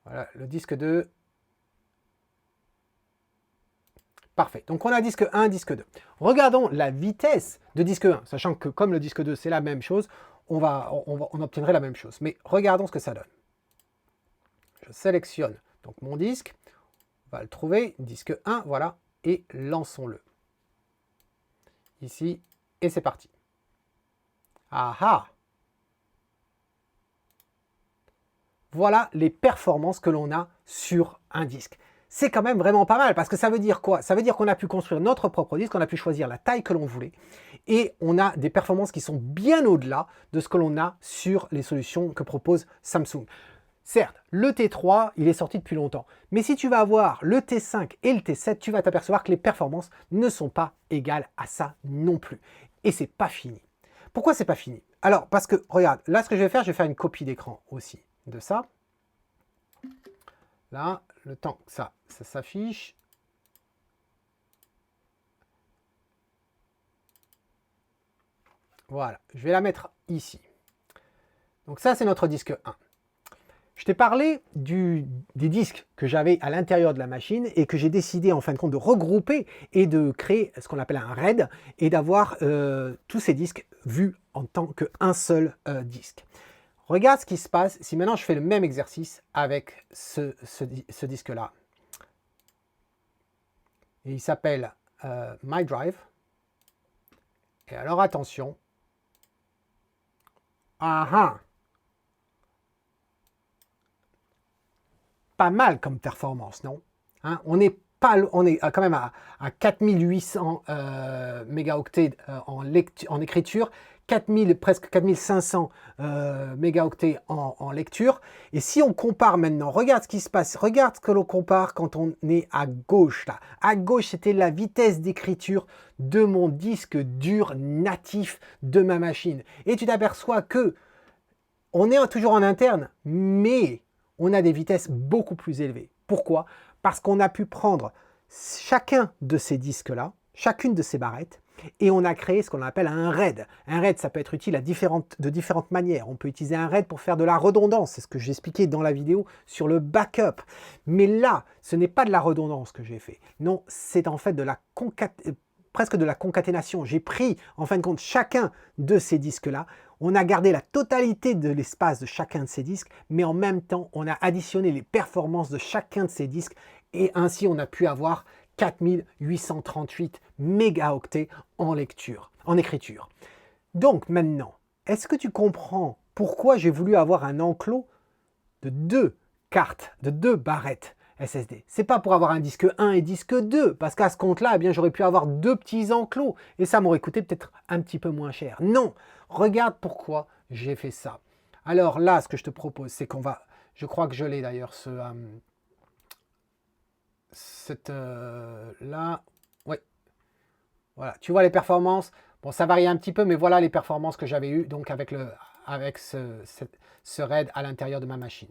Voilà, le disque 2. Parfait. Donc on a disque 1, disque 2. Regardons la vitesse de disque 1, sachant que comme le disque 2, c'est la même chose, on obtiendrait la même chose. Mais regardons ce que ça donne. Je sélectionne donc mon disque. On va le trouver. Disque 1, voilà. Et lançons-le. Ici. Et c'est parti. Ah ah! Voilà les performances que l'on a sur un disque. C'est quand même vraiment pas mal, parce que ça veut dire quoi? Ça veut dire qu'on a pu construire notre propre disque, on a pu choisir la taille que l'on voulait, et on a des performances qui sont bien au-delà de ce que l'on a sur les solutions que propose Samsung. Certes, le T3, il est sorti depuis longtemps, mais si tu vas avoir le T5 et le T7, tu vas t'apercevoir que les performances ne sont pas égales à ça non plus. Et c'est pas fini. Pourquoi c'est pas fini? Alors, parce que, regarde, là, ce que je vais faire une copie d'écran aussi de ça. Là, le temps que ça s'affiche. Voilà, je vais la mettre ici. Donc ça, c'est notre disque 1. Je t'ai parlé des disques que j'avais à l'intérieur de la machine et que j'ai décidé en fin de compte de regrouper et de créer ce qu'on appelle un RAID et d'avoir tous ces disques vus en tant qu'un seul disque. Regarde ce qui se passe si maintenant je fais le même exercice avec ce disque-là. Et il s'appelle My Drive. Et alors attention. Ah ah! Pas mal comme performance, non? Hein, on est quand même à 4800 mégaoctets en écriture, presque 4500 mégaoctets en lecture. Et si on compare maintenant, regarde ce qui se passe, regarde ce que l'on compare quand on est à gauche. Là. À gauche, c'était la vitesse d'écriture de mon disque dur natif de ma machine. Et tu t'aperçois que on est toujours en interne, mais on a des vitesses beaucoup plus élevées. Pourquoi? Parce qu'on a pu prendre chacun de ces disques-là, chacune de ces barrettes, et on a créé ce qu'on appelle un RAID. Un RAID, ça peut être utile de différentes manières. On peut utiliser un RAID pour faire de la redondance, c'est ce que j'expliquais dans la vidéo sur le backup. Mais là, ce n'est pas de la redondance que j'ai fait. Non, c'est en fait presque de la concaténation. J'ai pris, en fin de compte, chacun de ces disques-là. On a gardé la totalité de l'espace de chacun de ces disques, mais en même temps, on a additionné les performances de chacun de ces disques, et ainsi, on a pu avoir 4838 mégaoctets en écriture. Donc maintenant, est-ce que tu comprends pourquoi j'ai voulu avoir un enclos de 2 cartes, de 2 barrettes SSD? C'est pas pour avoir un disque 1 et disque 2, parce qu'à ce compte-là, eh bien, j'aurais pu avoir 2 petits enclos, et ça m'aurait coûté peut-être un petit peu moins cher. Non, regarde pourquoi j'ai fait ça. Alors là, ce que je te propose, c'est qu'on va... Je crois que je l'ai d'ailleurs, là, oui, voilà, tu vois les performances, bon ça varie un petit peu, mais voilà les performances que j'avais eues donc avec ce RAID à l'intérieur de ma machine.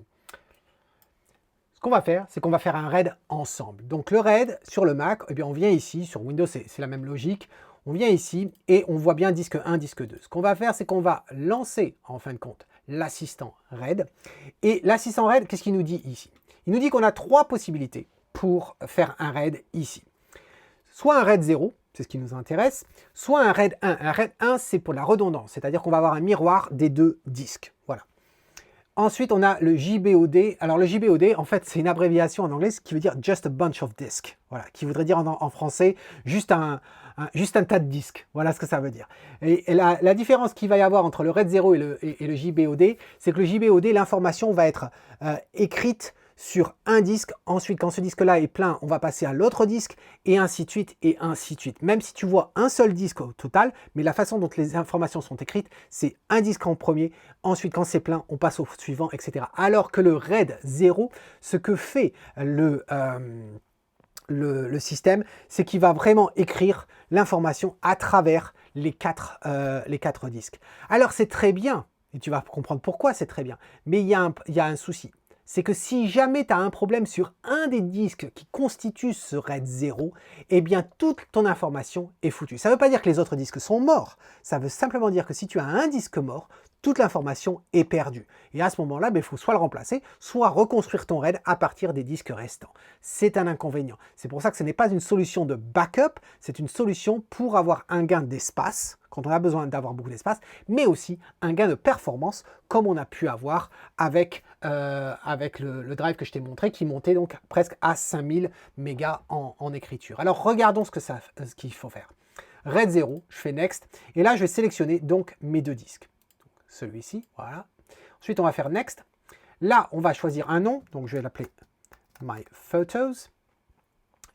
Ce qu'on va faire, c'est qu'on va faire un RAID ensemble. Donc le RAID sur le Mac, eh bien, on vient ici, sur Windows c'est la même logique, on vient ici et on voit bien disque 1, disque 2. Ce qu'on va faire, c'est qu'on va lancer en fin de compte l'assistant RAID. Et l'assistant RAID, qu'est-ce qu'il nous dit ici? Il nous dit qu'on a 3 possibilités pour faire un RAID ici. Soit un RAID 0, c'est ce qui nous intéresse, soit un RAID 1. Un RAID 1, c'est pour la redondance, c'est-à-dire qu'on va avoir un miroir des 2 disques. Voilà. Ensuite, on a le JBOD. Alors le JBOD, en fait, c'est une abréviation en anglais, ce qui veut dire Just a Bunch of Disks. Voilà, qui voudrait dire en français juste un juste un tas de disques. Voilà ce que ça veut dire. Et la différence qu'il va y avoir entre le RAID 0 et le JBOD, c'est que le JBOD, l'information va être écrite sur un disque. Ensuite, quand ce disque-là est plein, on va passer à l'autre disque, et ainsi de suite, et ainsi de suite. Même si tu vois un seul disque au total, mais la façon dont les informations sont écrites, c'est un disque en premier, ensuite, quand c'est plein, on passe au suivant, etc. Alors que le RAID 0, ce que fait le système, c'est qu'il va vraiment écrire l'information à travers les quatre disques. Alors, c'est très bien, et tu vas comprendre pourquoi c'est très bien, mais il y a un souci. C'est que si jamais tu as un problème sur un des disques qui constitue ce RAID 0, eh bien toute ton information est foutue. Ça ne veut pas dire que les autres disques sont morts, ça veut simplement dire que si tu as un disque mort, toute l'information est perdue. Et à ce moment-là, il faut soit le remplacer, soit reconstruire ton RAID à partir des disques restants. C'est un inconvénient. C'est pour ça que ce n'est pas une solution de backup, c'est une solution pour avoir un gain d'espace, quand on a besoin d'avoir beaucoup d'espace, mais aussi un gain de performance, comme on a pu avoir avec le drive que je t'ai montré, qui montait donc presque à 5000 mégas en écriture. Alors regardons ce qu'il faut faire. RAID 0, je fais Next, et là je vais sélectionner donc mes deux disques. Celui-ci, voilà. Ensuite on va faire Next. Là on va choisir un nom, donc je vais l'appeler My Photos.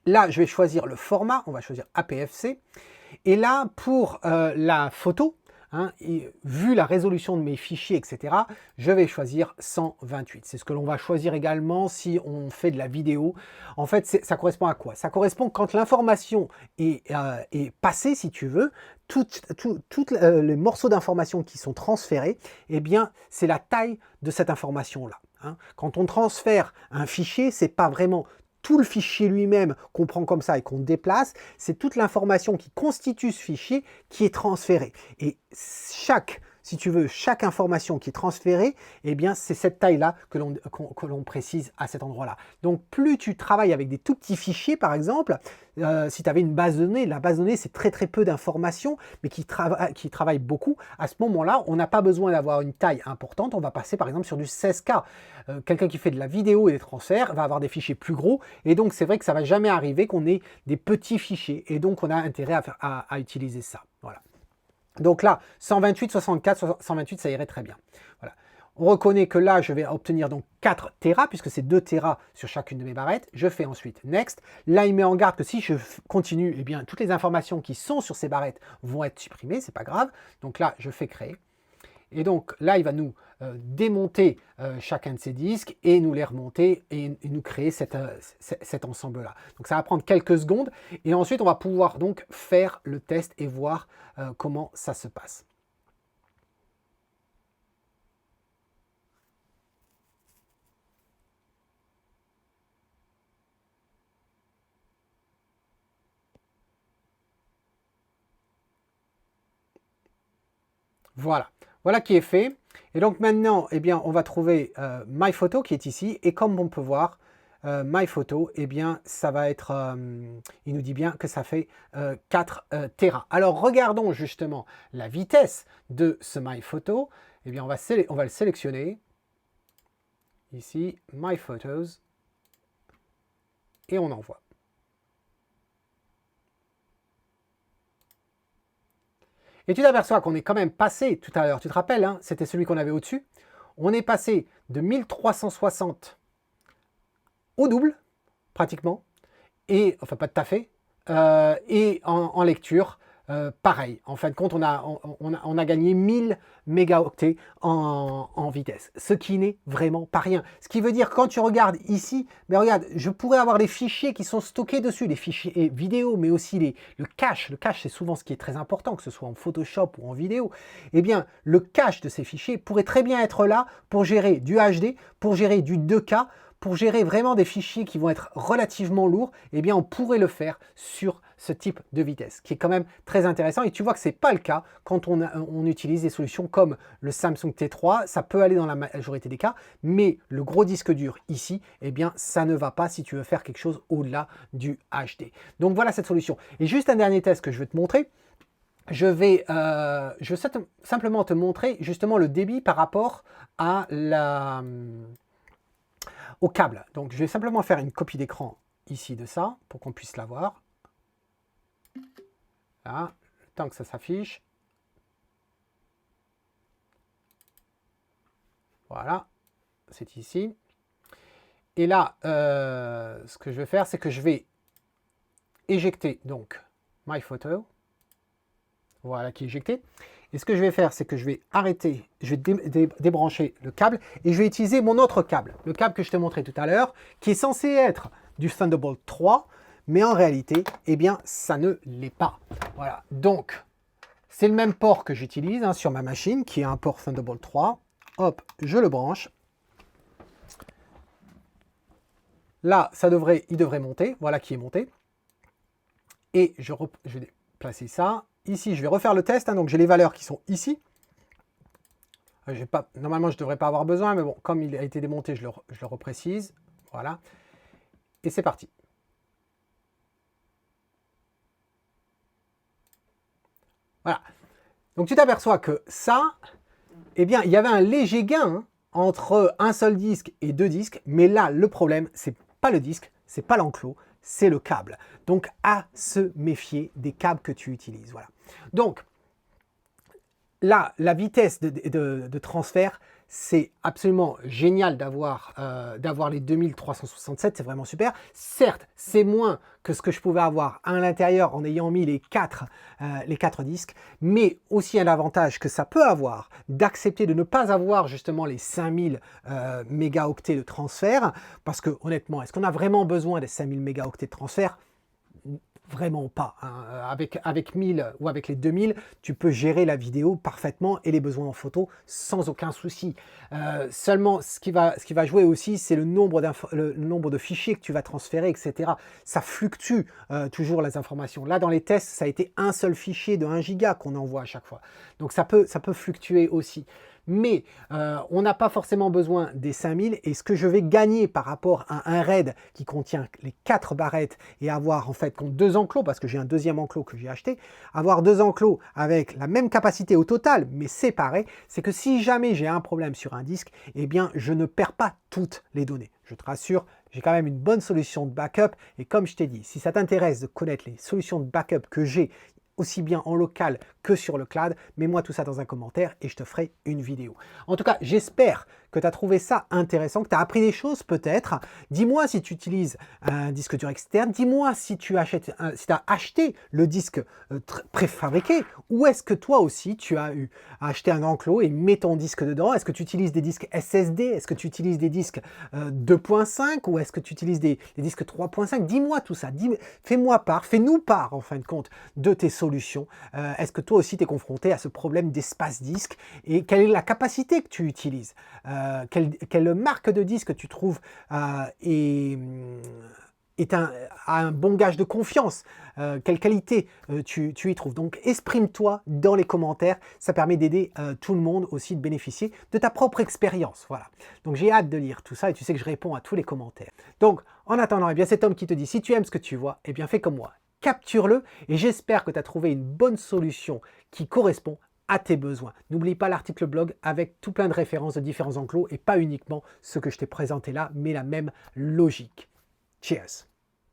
Là je vais choisir le format, on va choisir APFC. Et là, pour la photo, vu la résolution de mes fichiers, etc., je vais choisir 128. C'est ce que l'on va choisir également si on fait de la vidéo. En fait, ça correspond à quoi? Ça correspond quand l'information est passée, si tu veux, tous les morceaux d'information qui sont transférés, eh bien, c'est la taille de cette information-là. Quand on transfère un fichier, c'est pas vraiment tout le fichier lui-même qu'on prend comme ça et qu'on déplace, c'est toute l'information qui constitue ce fichier qui est transférée. Et si tu veux, chaque information qui est transférée, eh bien c'est cette taille-là que l'on précise à cet endroit-là. Donc plus tu travailles avec des tout petits fichiers, par exemple, si tu avais une base de données, la base de données c'est très peu d'informations, mais qui travaille beaucoup, à ce moment-là, on n'a pas besoin d'avoir une taille importante, on va passer par exemple sur du 16K. Quelqu'un qui fait de la vidéo et des transferts va avoir des fichiers plus gros, et donc c'est vrai que ça ne va jamais arriver qu'on ait des petits fichiers, et donc on a intérêt à utiliser ça. Voilà. Donc là, 128, 64, 128, ça irait très bien. Voilà. On reconnaît que là, je vais obtenir donc 4 Tera, puisque c'est 2 Tera sur chacune de mes barrettes. Je fais ensuite Next. Là, il met en garde que si je continue, eh bien, toutes les informations qui sont sur ces barrettes vont être supprimées, c'est pas grave. Donc là, je fais créer. Et donc là, il va nous démonter chacun de ces disques et nous les remonter et nous créer cet ensemble-là. Donc ça va prendre quelques secondes et ensuite on va pouvoir donc faire le test et voir comment ça se passe. Voilà, voilà qui est fait. Et donc maintenant, eh bien, on va trouver My Photo qui est ici. Et comme on peut voir, My Photo, eh bien, ça va être, il nous dit bien que ça fait 4 Tera. Alors regardons justement la vitesse de ce My Photo. Eh bien, on va le sélectionner. Ici, My Photos. Et on envoie. Et tu t'aperçois qu'on est quand même passé tout à l'heure, tu te rappelles, hein, c'était celui qu'on avait au-dessus. On est passé de 1360 au double, pratiquement, et enfin pas tout à fait, et en lecture, pareil. En fin de compte, on a gagné 1000 mégaoctets en vitesse, ce qui n'est vraiment pas rien. Ce qui veut dire, quand tu regardes ici, mais regarde, je pourrais avoir les fichiers qui sont stockés dessus, les fichiers vidéo, mais aussi le cache. Le cache, c'est souvent ce qui est très important, que ce soit en Photoshop ou en vidéo. Eh bien, le cache de ces fichiers pourrait très bien être là pour gérer du HD, pour gérer du 2K, pour gérer vraiment des fichiers qui vont être relativement lourds. Eh bien, on pourrait le faire sur ce type de vitesse, qui est quand même très intéressant. Et tu vois que ce n'est pas le cas quand on utilise des solutions comme le Samsung T3. Ça peut aller dans la majorité des cas, mais le gros disque dur ici, eh bien, ça ne va pas si tu veux faire quelque chose au-delà du HD. Donc voilà cette solution. Et juste un dernier test que je vais te montrer. Je vais simplement te montrer justement le débit par rapport à au câble. Donc je vais simplement faire une copie d'écran ici de ça pour qu'on puisse la voir. Là, le temps que ça s'affiche. Voilà, c'est ici. Et là, ce que je vais faire, c'est que je vais éjecter donc My Photo. Voilà, qui est éjecté. Et ce que je vais faire, c'est que je vais arrêter, je vais débrancher le câble et je vais utiliser mon autre câble, le câble que je t'ai montré tout à l'heure, qui est censé être du Thunderbolt 3, mais en réalité, eh bien, ça ne l'est pas. Voilà, donc, c'est le même port que j'utilise sur ma machine, qui est un port Thunderbolt 3. Hop, je le branche. Là, il devrait monter. Voilà qui est monté. Et je vais placer ça. Ici, je vais refaire le test. Donc, j'ai les valeurs qui sont ici. Normalement, je ne devrais pas avoir besoin. Mais bon, comme il a été démonté, je le reprécise. Voilà. Et c'est parti. Voilà. Donc, tu t'aperçois que ça, eh bien, il y avait un léger gain entre un seul disque et deux disques. Mais là, le problème, c'est pas le disque, c'est pas l'enclos, c'est le câble. Donc, à se méfier des câbles que tu utilises. Voilà. Donc, là, la vitesse de transfert, c'est absolument génial d'avoir les 2367, c'est vraiment super. Certes, c'est moins que ce que je pouvais avoir à l'intérieur en ayant mis les quatre disques, mais aussi un avantage que ça peut avoir d'accepter de ne pas avoir justement les 5000 mégaoctets de transfert, parce que honnêtement, est-ce qu'on a vraiment besoin des 5000 mégaoctets de transfert ? Vraiment pas. Avec 1000 ou avec les 2000, tu peux gérer la vidéo parfaitement et les besoins en photo sans aucun souci. Seulement, ce qui va jouer aussi, c'est le nombre de fichiers que tu vas transférer, etc. Ça fluctue toujours les informations. Là, dans les tests, ça a été un seul fichier de 1 giga qu'on envoie à chaque fois. Donc, ça peut fluctuer aussi. Mais on n'a pas forcément besoin des 5000 et ce que je vais gagner par rapport à un RAID qui contient les 4 barrettes et avoir en fait deux enclos, parce que j'ai un deuxième enclos que j'ai acheté, avoir deux enclos avec la même capacité au total mais séparés, c'est que si jamais j'ai un problème sur un disque, eh bien je ne perds pas toutes les données. Je te rassure, j'ai quand même une bonne solution de backup et comme je t'ai dit, si ça t'intéresse de connaître les solutions de backup que j'ai aussi bien en local que sur le cloud, mets-moi tout ça dans un commentaire et je te ferai une vidéo. En tout cas, j'espère que tu as trouvé ça intéressant, que tu as appris des choses peut-être. Dis-moi si tu utilises un disque dur externe, dis-moi si tu as acheté le disque préfabriqué ou est-ce que toi aussi tu as acheté un enclos et mets ton disque dedans. Est-ce que tu utilises des disques SSD? Est-ce que tu utilises des disques 2.5 ou est-ce que tu utilises des disques 3.5? Dis-moi tout ça, fais-moi part, fais-nous part en fin de compte de tes solutions. Est-ce que toi aussi tu es confronté à ce problème d'espace disque et quelle est la capacité que tu utilises? Quelle marque de disque tu trouves est un bon gage de confiance, quelle qualité tu y trouves. Donc exprime-toi dans les commentaires, ça permet d'aider tout le monde aussi de bénéficier de ta propre expérience. Voilà. Donc j'ai hâte de lire tout ça et tu sais que je réponds à tous les commentaires. Donc en attendant, eh bien, cet homme qui te dit si tu aimes ce que tu vois, eh bien fais comme moi, capture-le et j'espère que tu as trouvé une bonne solution qui correspond à tes besoins. N'oublie pas l'article blog avec tout plein de références de différents enclos et pas uniquement ce que je t'ai présenté là, mais la même logique. Cheers!